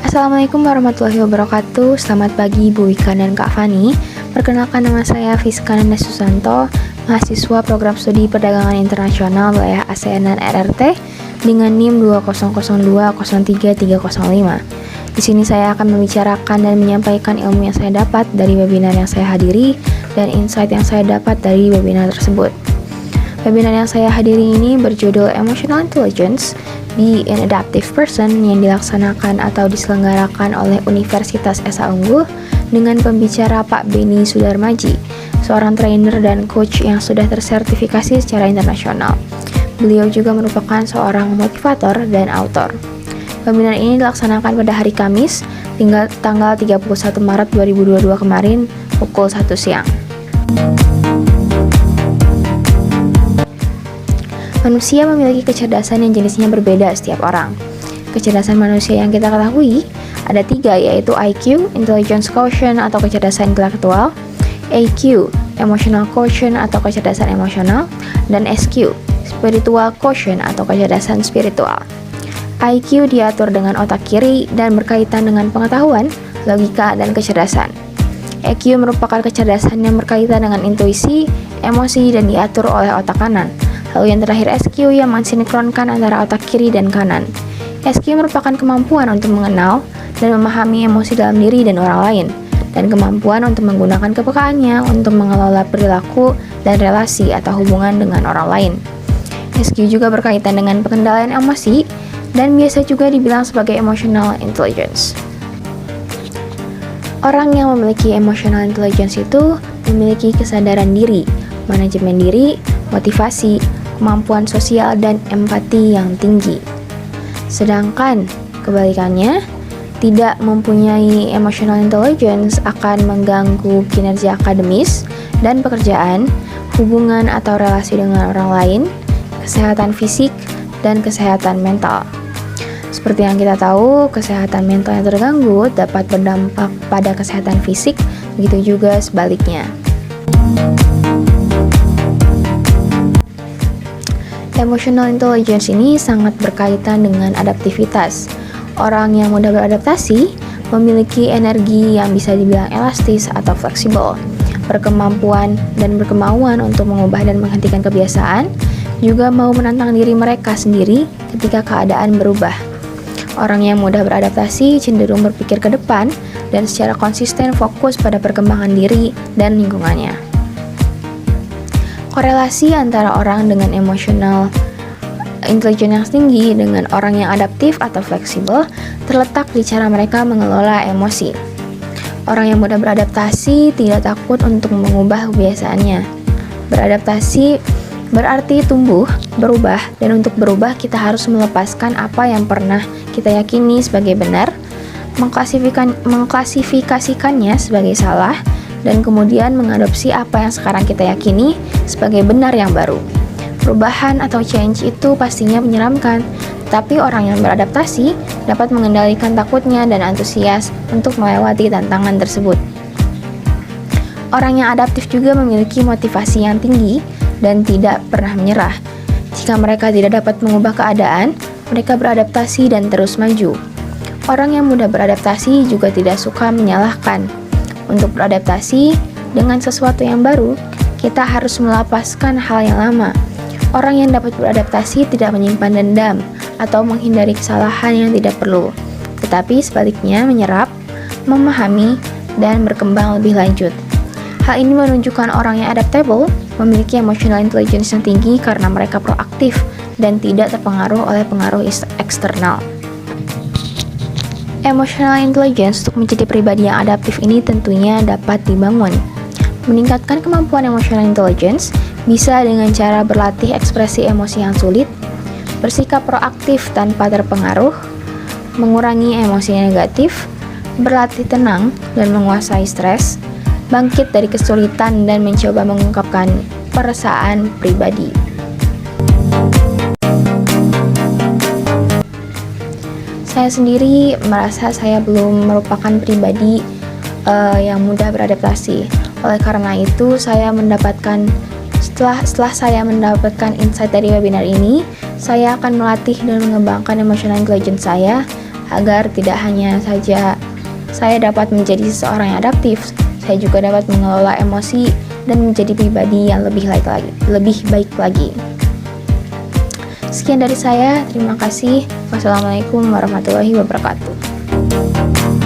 Assalamualaikum warahmatullahi wabarakatuh. Selamat pagi Bu Wika dan Kak Fani. Perkenalkan, nama saya Fiska Nanda Susanto, mahasiswa program studi perdagangan internasional wilayah ASEAN dan RRT dengan NIM 200203305. Di sini saya akan membicarakan dan menyampaikan ilmu yang saya dapat dari webinar yang saya hadiri dan insight yang saya dapat dari webinar tersebut. Webinar yang saya hadiri ini berjudul Emotional Intelligence Be an Adaptive Person yang dilaksanakan atau diselenggarakan oleh Universitas Esa Unggul dengan pembicara Pak Beni Sudarmaji, seorang trainer dan coach yang sudah tersertifikasi secara internasional. Beliau juga merupakan seorang motivator dan autor. Webinar ini dilaksanakan pada hari Kamis, tanggal 31 Maret 2022 kemarin, pukul 1 siang. Manusia memiliki kecerdasan yang jenisnya berbeda setiap orang. Kecerdasan manusia yang kita ketahui ada 3, yaitu IQ, Intelligence Quotient atau kecerdasan intelektual, EQ, Emotional Quotient atau kecerdasan emosional, dan SQ, Spiritual Quotient atau kecerdasan spiritual. IQ diatur dengan otak kiri dan berkaitan dengan pengetahuan, logika, dan kecerdasan. EQ merupakan kecerdasan yang berkaitan dengan intuisi, emosi, dan diatur oleh otak kanan. Lalu yang terakhir SQ yang mensinkronkan antara otak kiri dan kanan. SQ merupakan kemampuan untuk mengenal dan memahami emosi dalam diri dan orang lain, dan kemampuan untuk menggunakan kepekaannya untuk mengelola perilaku dan relasi atau hubungan dengan orang lain. SQ juga berkaitan dengan pengendalian emosi dan biasa juga dibilang sebagai emotional intelligence. Orang yang memiliki emotional intelligence itu memiliki kesadaran diri, manajemen diri, motivasi, kemampuan sosial, dan empati yang tinggi. Sedangkan kebalikannya, tidak mempunyai emotional intelligence akan mengganggu kinerja akademis dan pekerjaan, hubungan atau relasi dengan orang lain, kesehatan fisik, dan kesehatan mental. Seperti yang kita tahu, kesehatan mental yang terganggu dapat berdampak pada kesehatan fisik, begitu juga sebaliknya. Emotional intelligence ini sangat berkaitan dengan adaptivitas. Orang yang mudah beradaptasi memiliki energi yang bisa dibilang elastis atau fleksibel, berkemampuan dan berkemauan untuk mengubah dan menghentikan kebiasaan, juga mau menantang diri mereka sendiri ketika keadaan berubah. Orang yang mudah beradaptasi cenderung berpikir ke depan dan secara konsisten fokus pada perkembangan diri dan lingkungannya. Korelasi antara orang dengan emotional intelligence yang tinggi dengan orang yang adaptif atau fleksibel terletak di cara mereka mengelola emosi. Orang yang mudah beradaptasi tidak takut untuk mengubah kebiasaannya. Beradaptasi berarti tumbuh, berubah, dan untuk berubah kita harus melepaskan apa yang pernah kita yakini sebagai benar, mengklasifikasikannya sebagai salah, dan kemudian mengadopsi apa yang sekarang kita yakini sebagai benar yang baru. Perubahan atau change itu pastinya menyeramkan, tapi orang yang beradaptasi dapat mengendalikan takutnya dan antusias untuk melewati tantangan tersebut. Orang yang adaptif juga memiliki motivasi yang tinggi dan tidak pernah menyerah. Jika mereka tidak dapat mengubah keadaan, mereka beradaptasi dan terus maju. Orang yang mudah beradaptasi juga tidak suka menyalahkan. Untuk beradaptasi dengan sesuatu yang baru, kita harus melepaskan hal yang lama. Orang yang dapat beradaptasi tidak menyimpan dendam atau menghindari kesalahan yang tidak perlu, tetapi sebaliknya menyerap, memahami, dan berkembang lebih lanjut. Hal ini menunjukkan orang yang adaptable memiliki emotional intelligence yang tinggi karena mereka proaktif dan tidak terpengaruh oleh pengaruh eksternal. Emotional intelligence untuk menjadi pribadi yang adaptif ini tentunya dapat dibangun. Meningkatkan kemampuan emotional intelligence bisa dengan cara berlatih ekspresi emosi yang sulit, bersikap proaktif tanpa terpengaruh, mengurangi emosi negatif, berlatih tenang dan menguasai stres, bangkit dari kesulitan dan mencoba mengungkapkan perasaan pribadi. Saya sendiri merasa saya belum merupakan pribadi yang mudah beradaptasi. Oleh karena itu, saya mendapatkan Setelah saya mendapatkan insight dari webinar ini, saya akan melatih dan mengembangkan emotional intelligence saya agar tidak hanya saja saya dapat menjadi seseorang yang adaptif, saya juga dapat mengelola emosi dan menjadi pribadi yang lebih baik lagi. Sekian dari saya, terima kasih. Wassalamualaikum warahmatullahi wabarakatuh.